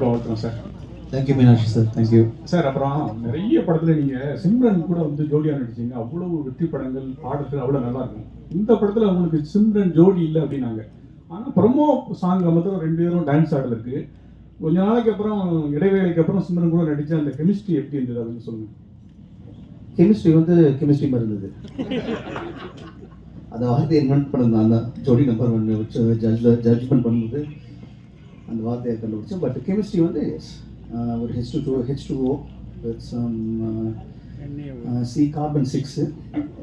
சார்பாக வாழ்த்துறோம் sir. Thank you Meenakshi sir, thank you sir. அப்புறம் நிறைய படத்தில் நீங்கள் சிம்ரன் கூட வந்து ஜோடியாக நடிச்சிங்க. அவ்வளோ வெற்றி படங்கள், பாடல்கள் அவ்வளோ நல்லா இருக்கும். இந்த படத்தில் உங்களுக்கு சிம்ரன் ஜோடி இல்லை அப்படின்னாங்க. ஆனால் ப்ரொமோ சாங்கில் மாத்திரம் 2 பேரும் டான்ஸ் ஆடலுக்கு கொஞ்ச நாளைக்கு அப்புறம், இடைவேளைக்கு அப்புறம் சிம்ரன் கூட நடித்த அந்த கெமிஸ்ட்ரி எப்படி இருந்தது அப்படின்னு சொல்லுங்கள். கெமிஸ்ட்ரி வந்து கெமிஸ்ட்ரி மாதிரி இருந்தது. அந்த வார்த்தையை இன்வென்ட் பண்ணது நான் தான். ஜோடி நம்பர் 1 வச்சு ஜட்ஜ்மெண்ட் பண்ணும்போது அந்த வார்த்தையை கண்டுபிடிச்சேன். பட் கெமிஸ்ட்ரி வந்து ஒரு H2O with some C carbon 6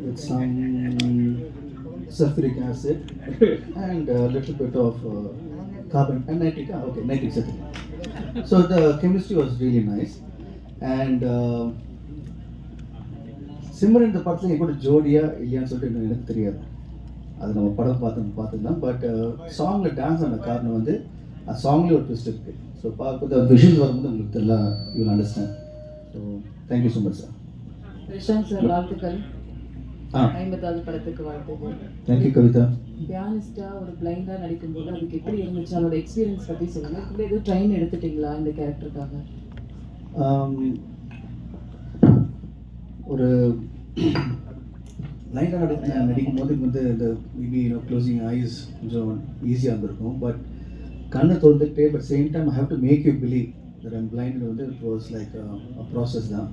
with some sulfuric acid and a little bit of carbon and nitric acid. So the chemistry was really nice. And Simran இந்த படத்தில் என் கூட ஜோடியா இல்லையான்னு சொல்லிட்டு எனக்கு தெரியாது. அது நம்ம படம் பார்த்துக்கலாம். பட் சாங்கில் டான்ஸ் ஆன காரணம் வந்து அந்த சாங்லேயே ஒரு ட்விஸ்ட் இருக்குது. ஸோ பார்க்குறது விஷுவல் வரும்போது உங்களுக்கு எல்லாம் you will understand. So thank you so much sir. Prashanth sir வாழ்த்துக்கள். 50வது படத்துக்கு வாழ்த்துக்கள். தேங்க்யூ கவிதா. பியானிஸ்டா ஒரு பிளைண்டா நடிக்கும்போது அதுக்கு எப்படி இருந்துச்சு, அதோட எக்ஸ்பீரியன்ஸ் பற்றி சொல்லுங்கள். இப்படி எதுவும் ட்ரெயின் எடுத்துட்டீங்களா இந்த கேரக்டருக்காக? ஒரு லைட்டாக நடிக்கும் போது வந்து இந்த மேபி க்ளோசிங் ஐஸ் கொஞ்சம் ஈஸியாக இருந்திருக்கும். பட் கண்ணை திறந்துக்கிட்டே but same time I have to make you believe that I'm blind வந்து இட் வாஸ் லைக் ப்ராசஸ் தான்.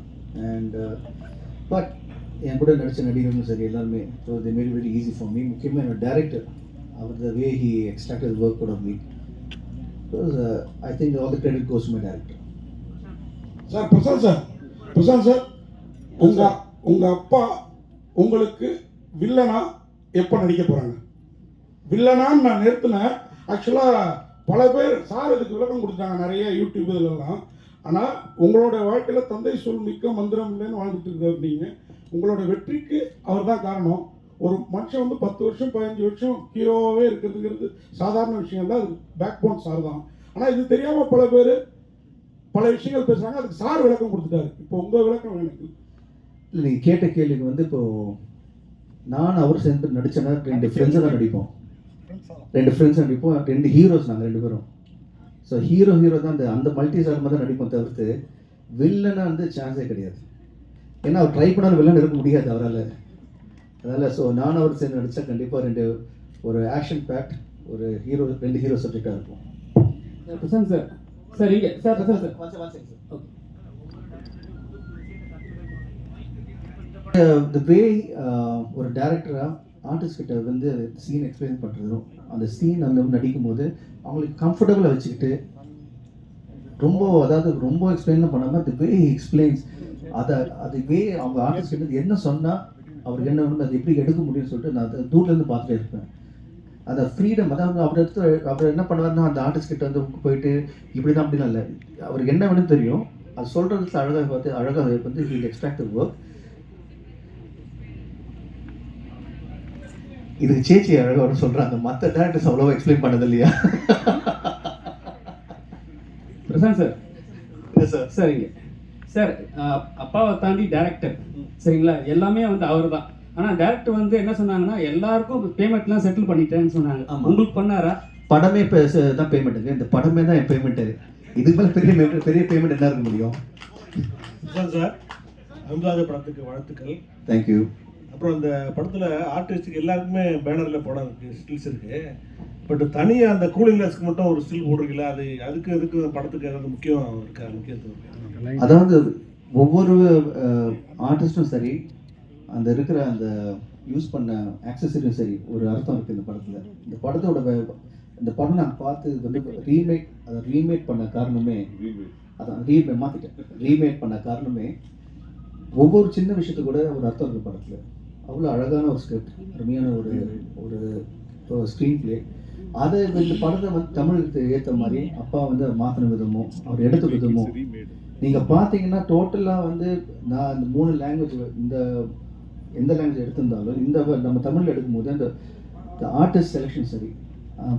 அண்ட் பட் என் கூட நடித்த நடிகர்களும் சரி எல்லாருமே so they made very easy for me. முக்கியமாக என்னோட டேரக்டர், அவர் the way he extracted work out of me. Because I think all the credit goes to my director. Sir Prashanth sir உங்கள் அப்பா உங்களுக்கு வில்லனா எப்போ நடிக்க போகிறாங்க? வில்லனான்னு நான் நிறுத்தினேன். ஆக்சுவலாக பல பேர் சார் இதுக்கு விளக்கம் கொடுத்தாங்க நிறைய யூடியூப் இதிலெல்லாம். ஆனால் உங்களோட வாழ்க்கையில் தந்தை சொல் மிக்க மந்திரம் இல்லைன்னு வாழ்ந்துட்டு இருக்கிறது நீங்கள். உங்களோட வெற்றிக்கு அவர் தான் காரணம். ஒரு மனுஷன் வந்து 10 வருஷம் 15 வருஷம் ஹீரோவாகவே இருக்கிறதுங்கிறது சாதாரண விஷயம் இல்லை. அது பேக் போன் சார் தான். ஆனால் இது தெரியாமல் பல பேர் பல விஷயங்கள் பேசுகிறாங்க. அதுக்கு சார் விளக்கம் கொடுத்துட்டாரு. இப்போ உங்கள் விளக்கம் எனக்கு இல்லை. நீங்கள் கேட்ட கேள்விக்கு வந்து இப்போது நான் அவர் சேர்ந்து நடித்தேன்னா 2 ஃப்ரெண்ட்ஸை தான் நடிப்போம். 2 ஃப்ரெண்ட்ஸ் நடிப்போம். 2 ஹீரோஸ் நாங்கள் 2 பேரும். ஸோ ஹீரோ தான் அந்த மல்டி ஸ்டார் மாதிரி தான் நடிப்போம். தவிர்த்து வில்லனாக வந்து சான்ஸே கிடையாது. ஏன்னா அவர் ட்ரை பண்ணாலும் வில்லன் இருக்க முடியாது அவரால். அதனால் ஸோ நான் அவர் சேர்ந்து நடித்தா கண்டிப்பாக ஒரு ஆக்ஷன் பேக்ட் ஒரு 2 ஹீரோ சப்ஜெக்டாக இருக்கும். பிரசாந்த் சார் சார் இங்கே சார் பிரசாந்த் சார் ஓகே. த வே ஒரு டேரக்டராக ஆர்டிஸ்ட் கிட்ட வந்து சீன் எக்ஸ்பிளைன் பண்ணுறதும் அந்த சீன் அந்த நடிக்கும்போது அவங்களுக்கு கம்ஃபர்டபுளாக வச்சுக்கிட்டு ரொம்ப எக்ஸ்பிளைன்லாம் பண்ணாமல் தி வே எக்ஸ்பிளைன்ஸ் அது வே அவங்க ஆர்டிஸ்ட் கிட்ட என்ன சொன்னால் அவருக்கு என்ன வேணும் அதை எப்படி எடுக்க முடியும்னு சொல்லிட்டு நான் அதை தூர்லேருந்து பார்த்துட்டே இருப்பேன். அந்த ஃப்ரீடம், அதாவது அவர் என்ன பண்ணுவாருன்னா அந்த ஆர்டிஸ்ட் கிட்ட வந்து போயிட்டு இப்படி தான் அப்படின்னா இல்லை, அவருக்கு என்ன வேணும்னு தெரியும். அது சொல்கிறதுக்கு அழகாக வந்து ஹீல் எக்ஸ்ட்ராக்ட் தி ஒர்க். இதுக்கு சேச்சி அழகாக சொல்கிறாங்க. மற்ற டேரக்டர்ஸ் அவ்வளோவா எக்ஸ்பிளைன் பண்ணது இல்லையா? பிரசாந்த் சார் இல்லை சார். சரிங்க சார். அப்பாவை தாண்டி டேரக்டர் சரிங்களா, எல்லாமே வந்து அவர் தான். ஆனால் டேரக்டர் வந்து என்ன சொன்னாங்கன்னா எல்லாருக்கும் பேமெண்ட்லாம் செட்டில் பண்ணிட்டேன்னு சொன்னாங்க. உங்களுக்கு பண்ணாரா? படமே இப்போ தான் பேமெண்ட்டுங்க. இந்த படமே தான் என் பேமெண்ட்டு. இதுக்கு மேலே பெரிய பேமெண்ட் என்ன இருக்க முடியும்? சார் 50வது படத்துக்கு வாழ்த்துக்கள். தேங்க்யூ. அப்புறம் அந்த படத்தில் ஆர்டிஸ்ட்டுக்கு எல்லாருக்குமே பேனரில் படம் இருக்குது, ஸ்டில்ஸ் இருக்குது. பட் தனியாக அந்த கூலிங் கிளாஸ்க்கு மட்டும் ஒரு ஸ்டில் போட்டிருக்கல, அதுக்கு படத்துக்கு ஏதாவது முக்கியத்துவம்? அதாவது ஒவ்வொரு ஆர்டிஸ்ட்டும் சரி, அந்த இருக்கிற அந்த யூஸ் பண்ண ஆக்சசரியும் சரி ஒரு அர்த்தம் இருக்குது இந்த படத்தில். இந்த படம் நான் பார்த்து வந்து ரீமேக் பண்ண காரணமே அதான். ரீமேக் பண்ண காரணமே ஒவ்வொரு சின்ன விஷயத்துக்கு கூட ஒரு அர்த்தம் இருக்குது படத்தில். அவ்வளோ அழகான ஒரு ஸ்கிரிப்ட், அருமையான ஒரு ஸ்க்ரீன் பிளே. அதை இந்த படத்தை வந்து தமிழுக்கு ஏற்ற மாதிரி அப்பா வந்து மாற்றின விதமும் அவர் எடுத்த விதமும் நீங்கள் பார்த்தீங்கன்னா டோட்டலாக வந்து நான் இந்த 3 லாங்குவேஜ் எந்த லாங்குவேஜ் எடுத்திருந்தாலும் இந்த நம்ம தமிழில் எடுக்கும்போது அந்த ஆர்டிஸ்ட் செலெக்ஷன் சரி,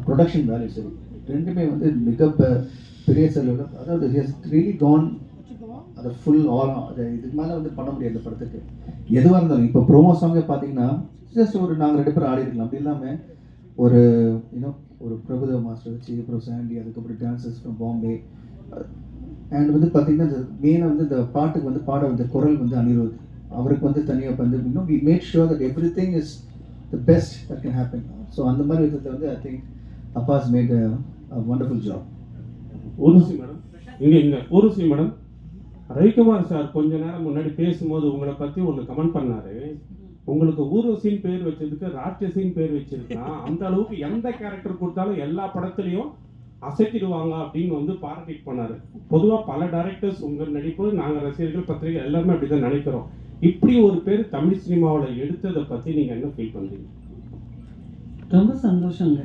ப்ரொடக்ஷன் வேல்யூ சரி, ரெண்டுமே வந்து மிக பெரிய செலவில். அதாவது ரியலி கான் அதை ஃபுல் அது இதுக்கு மேலே வந்து பண்ண முடியாது இந்த படத்துக்கு. எதுவாக இருந்தாலும் இப்போ ப்ரோமோ சாங்கே பார்த்தீங்கன்னா ஜஸ்ட் நாங்கள் 2 பேரும் ஆடி இருக்கலாம். அப்படி இல்லாமல் ஒரு பிரபுதேவ மாஸ்டர் வச்சு, அப்புறம் சாண்டி, அதுக்கப்புறம் டான்சர்ஸ் ஃப்ரம் பாம்பே, அண்ட் வந்து பார்த்தீங்கன்னா இந்த மெயினாக வந்து இந்த பாட்டுக்கு வந்து பாட வந்து குரல் வந்து அனிருத், அவருக்கு வந்து தனியாக வந்து இன்னும் we made sure that everything is the best that can happen. So அந்த மாதிரி விதத்தில் வந்து I think Abbas made a wonderful job. Urvashi madam, இங்கே ஊர்வசி மேடம், ரவிக்குமார் சார் கொஞ்ச நேரம் முன்னாடி பேசும்போது உங்களை பற்றி ஒன்று கமெண்ட் பண்ணாரு. உங்களுக்கு ஊர்வசின்னு பேர் வச்சதுக்கு ராட்சசின்னு பேர் வச்சிருக்கலாம், அந்த அளவுக்கு எந்த கேரக்டர் கொடுத்தாலும் எல்லா படத்துலையும் அசைத்திடுவாங்க அப்படின்னு வந்து பாராட்டிட் பண்ணாரு. பொதுவாக பல டைரக்டர்ஸ் உங்கள் நடிப்பு, நாங்கள் ரசிகர்கள், பத்திரிகை எல்லாருமே அப்படி தான் நினைக்கிறோம். இப்படி ஒரு பேர் தமிழ் சினிமாவில் எடுத்ததை பற்றி நீங்கள் என்ன ஃபீல் பண்ணுறீங்க? ரொம்ப சந்தோஷங்க.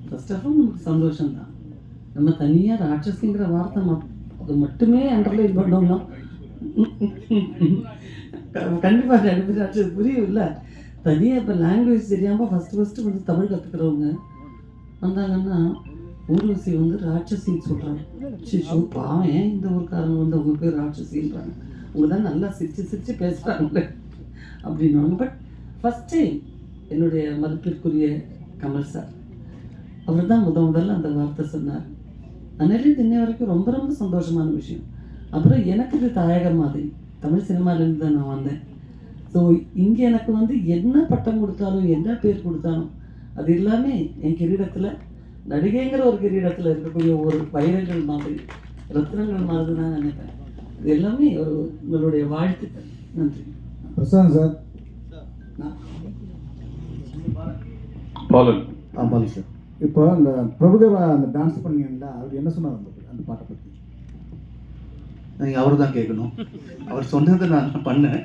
ஃபர்ஸ்ட் ஆஃப் ஆல் நமக்கு சந்தோஷம்தான். நம்ம தனியாக ராட்சசிங்கிற வார்த்தை அது மட்டுமே அண்டர்லைன் பண்ணோம்னா கண்டிப்பாக நடிப்பு ராட்சசி புரியும் இல்லை. தனியாக இப்போ லாங்குவேஜ் தெரியாமல் ஃபஸ்ட்டு வந்து தமிழ் கற்றுக்கிறவங்க வந்தாங்கன்னா ஊர்வசி வந்து ராட்சசின்னு சொல்கிறாங்க. சிஷு பாவம், ஏன் இந்த ஊருக்காரங்க வந்து அவங்க பேர் ராட்சசின்றாங்க, அவங்க தான் நல்லா சிரித்து பேசுகிறாங்களே அப்படின்வாங்க. பட் ஃபஸ்ட் டைம் என்னுடைய மதிப்பிற்குரிய கமல் சார் அவர் தான் முதல்ல அந்த வார்த்தை சொன்னார். அதனால இன்னை வரைக்கும் ரொம்ப ரொம்ப சந்தோஷமான விஷயம். அப்புறம் எனக்கு இது தாயகம் மாதிரி, தமிழ் சினிமாலேருந்து தான் நான் வந்தேன். ஸோ இங்கே எனக்கு வந்து என்ன பட்டம் கொடுத்தாலும் என்ன பேர் கொடுத்தாலும் அது எல்லாமே என் கிரீடத்தில், நடிகைங்கிற ஒரு கிரீடத்தில் இருக்கக்கூடிய ஒரு வைரங்கள் மாதிரி, ரத்னங்கள் மாதிரி தான் நினைப்பேன். இது எல்லாமே ஒரு உங்களுடைய வாழ்த்துக்கள். நன்றி. பிரசாந்த் சார். பாலன். பாலு சார், இப்போ அந்த பிரபுதேவா அந்த டான்ஸ் பண்ணீங்களா, அவர் என்ன சொன்னார் அந்த பாட்டை பற்றி? நீங்கள் அவர் தான் கேட்கணும். அவர் சொன்னதை நான் பண்ணேன்.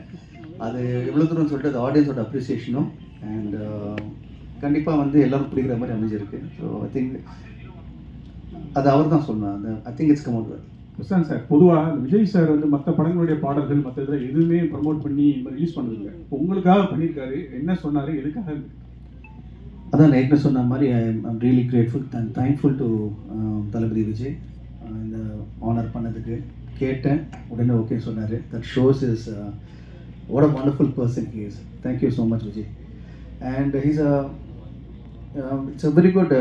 அது எவ்வளோ தூரம் சொல்லிட்டு அது ஆடியன்ஸோட அப்ரிசியேஷனும் அண்ட் கண்டிப்பாக வந்து எல்லோரும் பிடிக்கிற மாதிரி அமைஞ்சிருக்கு. ஸோ ஐ திங்க் அது அவர் தான் சொன்னார். I think it's come out well. Prashanth sir, பொதுவாக விஜய் சார் வந்து மற்ற படங்களுடைய பாடல்கள் மற்ற இதில் எதுவுமே ப்ரமோட் பண்ணி ரிலீஸ் பண்ணதில்லை. உங்களுக்காக பண்ணியிருக்காரு, என்ன சொன்னார், எதுக்காக? அதான் நான் ஏற்கனவே சொன்ன மாதிரி I'm really grateful and thankful to Thalapathy Vijay இந்த ஆனர் பண்ணதுக்கு. கேட்டேன், உடனே ஓகே சொன்னார். That shows is what a wonderful person he is. Thank you so much Vijay. And he's it's a very good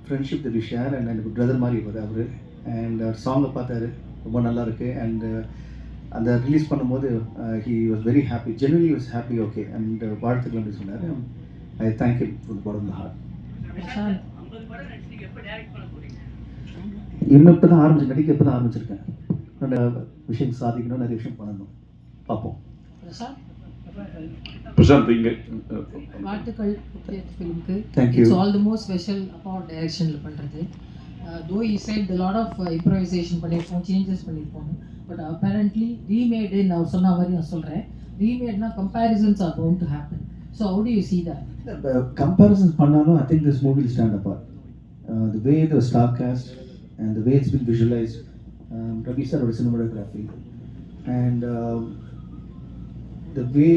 friendship that we share. And எனக்கு brother மாதிரி இருப்பார் அவர். And சாங்கை பார்த்தாரு, ரொம்ப நல்லா இருக்குது. அண்ட் அந்த ரிலீஸ் பண்ணும்போது he was very happy, genuinely was happy. Okay and வாழ்த்துக்கள் அப்படி சொன்னார். I thank him from the bottom of the heart. இன்னும் இப்போ தான் நடிக்க இப்போ தான் ஆரம்பிச்சிருக்கேன். விஷயம் சாதிக்கணும், நிறைய விஷயம் பண்ணணும், பார்ப்போம். பிரசாந்த் இங்கே வாழ்த்துக்கள் ஃபிலிம்க்கு. Thank you. It's all the more special about டைரக்ஷனில் பண்ணுறது. Though he said a lot of improvisation பண்ணியிருப்போம், சேஞ்சஸ் பண்ணியிருப்போம், பட் apparently ரீமேடுன்னு அவர் சொன்ன மாதிரி நான் சொல்கிறேன். ரீமேட்னா comparisons are going to happen. So how do you see that? Comparisons பண்ணாலும் I think this movie will stand apart. The way the star cast and the way it's been visualized, Ravi sir or cinematography, and the way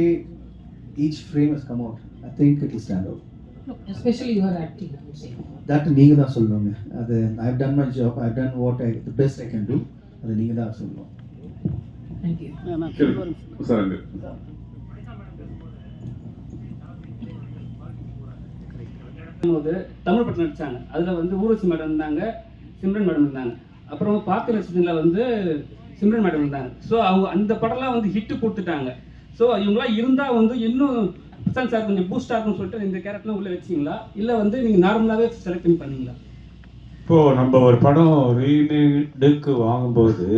each frame has come out, I think it will stand out. Look, especially your acting, I would say. That நீங்க தான் சொல்லணுங்க. அது I've done my job, I've done what the best I can do. அது நீங்க தான் சொல்லணும். Thank you. Sir, போது தமிழ் படம் நடித்தாங்க. அதில் வந்து ஊர்வசி மேடம் இருந்தாங்க, சிம்ரன் மேடம் இருந்தாங்க. அப்புறம் பாக்கு ரசிகனில் வந்து சிம்ரன் மேடம் இருந்தாங்க. ஸோ அவங்க அந்த படம்லாம் வந்து ஹிட்டு கொடுத்துட்டாங்க. ஸோ இவங்களாம் இருந்தால் வந்து இன்னும் பிரசாந்த் சார் கொஞ்சம் பூஸ்ட் ஆகும்னு சொல்லிட்டு இந்த கேரக்டர்லாம் உள்ளே வச்சிங்களா, இல்லை வந்து நீங்கள் நார்மலாகவே செலக்ட் பண்ணி பண்ணீங்களா? இப்போது நம்ம ஒரு படம் ரீமேடுக்கு வாங்கும்போது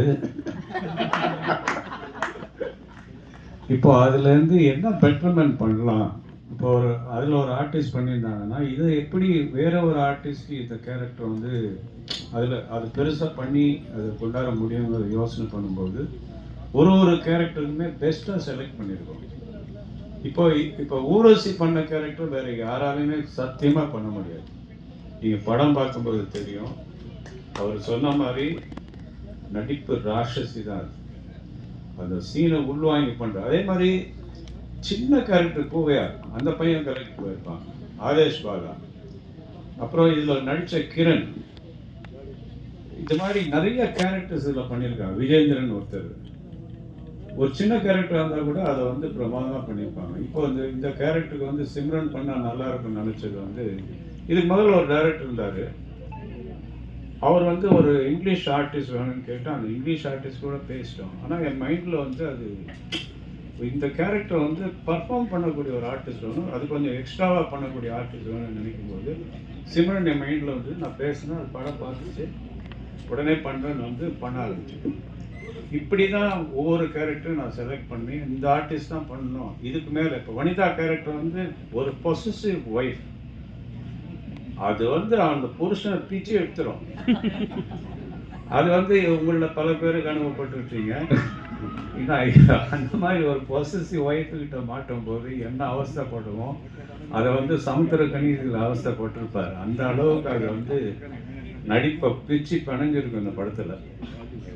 இப்போ அதுலேருந்து என்ன பெட்டர்மெண்ட் பண்ணலாம், இப்போ அதில் ஒரு ஆர்டிஸ்ட் பண்ணியிருந்தாங்கன்னா இதை எப்படி வேற ஒரு ஆர்டிஸ்ட் இந்த கேரக்டர் வந்து அது பெருசாக பண்ணி அதை கொண்டாட முடியுங்கிற யோசனை பண்ணும்போது ஒரு கேரக்டருக்குமே பெஸ்ட்டாக செலக்ட் பண்ணியிருக்கோம். இப்போ ஊர்வசி பண்ண கேரக்டர் வேற யாராலையுமே சத்தியமாக பண்ண முடியாது. நீங்கள் படம் பார்க்கும்போது தெரியும், அவர் சொன்ன மாதிரி நடிப்பு ராட்சசி தான். அந்த சீனை உள்வாங்கி பண்ணுற அதே மாதிரி சின்ன கேரக்டர் பூவையார், அந்த பையன் கரெக்ட் போயிருப்பான், ஆதேஷ் பாலா, அப்புறம் இதில் நடித்த கிரண், இது மாதிரி நிறைய கேரக்டர்ஸ் இதில் பண்ணியிருக்காங்க. விஜேந்திரன் ஒருத்தர், ஒரு சின்ன கேரக்டராக இருந்தால் கூட அதை வந்து பிரமாதமாக பண்ணியிருப்பாங்க. இப்போ இந்த கேரக்டருக்கு வந்து சிம்ரன் பண்ணால் நல்லா இருக்கும்னு நினச்சது வந்து இதுக்கு முதல்ல ஒரு டைரக்டர் இருந்தார், அவர் வந்து ஒரு இங்கிலீஷ் ஆர்டிஸ்ட் வேணும்னு கேட்டால் அந்த இங்கிலீஷ் ஆர்டிஸ்ட் கூட பேசிட்டோம். ஆனால் என் மைண்டில் வந்து அது இந்த கேரக்டர் வந்து பர்ஃபார்ம் பண்ணக்கூடிய ஒரு ஆர்டிஸ்ட் வேணும், அது கொஞ்சம் எக்ஸ்ட்ராவாக பண்ணக்கூடிய ஆர்டிஸ்ட் வேணும்னு நினைக்கும் போது சிம்ரன் என் மைண்டில் வந்து நான் பேசினேன், அது படம் பார்த்துச்சு, உடனே பண்ணுறேன்னு வந்து பண்ண ஆரம்பிச்சேன். இப்படி தான் ஒவ்வொரு கேரக்டரும் நான் செலக்ட் பண்ணி இந்த ஆர்டிஸ்ட் தான் பண்ணணும். இதுக்கு மேலே இப்போ வனிதா கேரக்டர் வந்து ஒரு பொசசிவ் ஒய்ஃப், அது வந்து அந்த புருஷனை பிச்சு எடுத்துரும். அது வந்து உங்களில் பல பேருக்கு அனுபவப்பட்டுருக்கீங்க. அந்த மாதிரி ஒரு பொசசிவ் ஒய்ஃபுக்கிட்ட மாட்டும் போது என்ன அவஸ்தைப்படுவோம், அதை வந்து சமுத்திரக்கனி இதில் அவஸ்தைப்பட்டிருப்பார். அந்த அளவுக்கு அது வந்து நடிப்பை பிச்சு பிணைஞ்சிருக்கும் இந்த படத்தில்.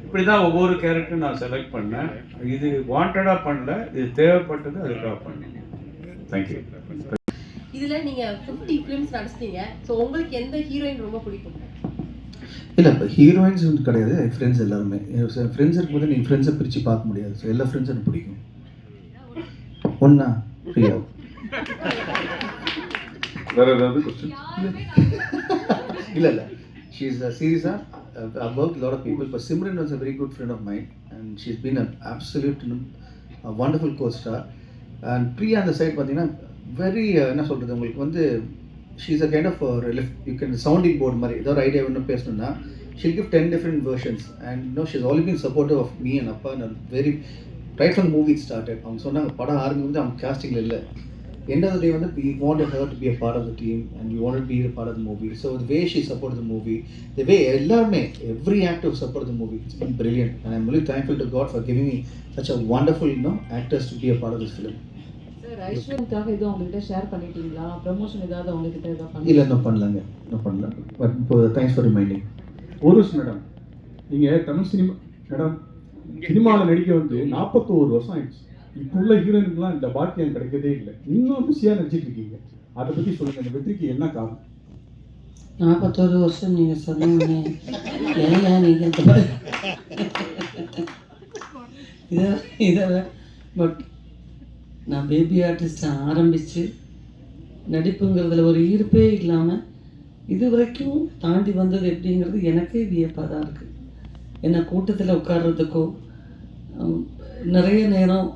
இப்படி தான் ஒவ்வொரு கேரக்டரும் நான் செலக்ட் பண்ணேன். இது வாண்டடாக பண்ணல, இது தேவைப்பட்டது, அதுக்காக பண்ணேன். தேங்க்யூ. இதில் நீங்கள் 50 ஃபிலிம்ஸ் நடிச்சிட்டீங்க. ஸோ உங்களுக்கு எந்த ஹீரோயின் ரொம்ப பிடிக்கும்? இல்லை, இப்போ ஹீரோயின்ஸ் வந்து கிடையாது, என் ஃப்ரெண்ட்ஸ் எல்லாருமே. என் ஃப்ரெண்ட்ஸ் இருக்கும்போது நீங்கள் ஃப்ரெண்ட்ஸை பிரித்து பார்க்க முடியாது. ஸோ எல்லா ஃப்ரெண்ட்ஸும் எனக்கு பிடிக்கும். ஒன்றா பிரியா. வேற ஏதாவது கொஸ்டின்? இல்லை இல்லை, ஷீ இஸ் சீரியஸாக I've worked with a lot of people, but Simran was a very good friend of mine, and she's been an absolute wonderful co-star. And Priya on the side பார்த்தீங்கன்னா very என்ன சொல்கிறது, உங்களுக்கு வந்து she's a kind of you can sounding board மாதிரி ஏதாவது idea ஒன்று பேசணும்னா she'll give 10 different versions, and she's always been supportive of me and Appa, and very right from the movie it started. அவங்க சொன்னாங்க படம் ஆரம்பிக்கும் போது அவங்க castingல இல்லை, end of the day வந்து we wanted her to be a part of the team and we wanted to be a part of the movie. So the way she supported the movie, the way எல்லாருமே every actor supported the movie, it's been brilliant, and I'm really thankful to God for giving me such a wonderful actors to be a part of this film. Sir, ஐஸ்வர்யாவுக்காக எதுவும் உங்ககிட்ட share பண்ணிட்டீங்களா? Promotion ஏதாவது உங்ககிட்ட ஏதாவது இல்லை, இன்னும் பண்ணலங்க, இன்னும் பண்ணல. பட் இப்போ தேங்க்ஸ் ஃபார் ரிமைண்டிங். ஒருஸ் மேடம், நீங்கள் தமிழ் சினிமாவில் நடிக்க வந்து 41 வருஷம் ஆயிடுச்சு. இப்போ உள்ள ஹீரோயினுக்குலாம் இந்த பாக்கியம் கிடைக்கதே இல்லை. இன்னும் பிஸியாக நடிச்சிட்டு இருக்கீங்க, அதை பற்றி சொல்லுங்கள். இந்த வெற்றிக்கு என்ன காரணம்? 41 வருஷம் நீங்கள் சொன்னீங்க, ஏங்க நீங்கள் இந்த மாதிரி இதை பட் நான் பேபி ஆர்டிஸ்ட்டை ஆரம்பித்து நடிப்புங்கிறதுல ஒரு ஈர்ப்பே இல்லாமல் இது வரைக்கும் தாண்டி வந்தது எப்படிங்கிறது எனக்கே வியப்பாக தான் இருக்குது. என்னை கூட்டத்தில் உட்கார்றதுக்கோ நிறைய நேரம்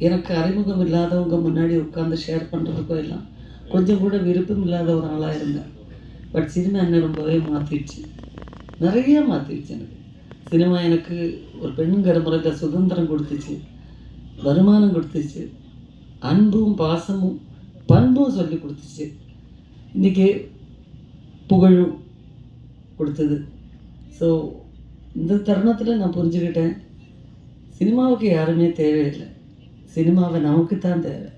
எனக்கு அறிமுகம் இல்லாதவங்க முன்னாடி உட்காந்து ஷேர் பண்ணுறதுக்கோ எல்லாம் கொஞ்சம் கூட விருப்பம் இல்லாத ஒரு ஆளாக இருந்தேன். பட் சினிமா என்னை ரொம்பவே மாற்றிடுச்சு, நிறைய மாற்றிடுச்சு. எனக்கு சினிமா எனக்கு ஒரு பெண்ணுங்கிற முறையில் சுதந்திரம் கொடுத்துச்சு, வருமானம் கொடுத்துச்சு, அன்பும் பாசமும் பண்பும் சொல்லி கொடுத்துச்சு, இன்றைக்கி புகழும் கொடுத்தது. ஸோ இந்த தருணத்தில் நான் புரிஞ்சுக்கிட்டேன், சினிமாவுக்கு யாருமே தேவையில்லை, சினிமாவை நமக்கு தான் தேவை.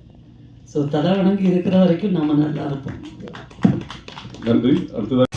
ஸோ தலை வணங்கி இருக்கிற வரைக்கும் நம்ம நல்லா இருப்போம். நன்றி. அடுத்ததாக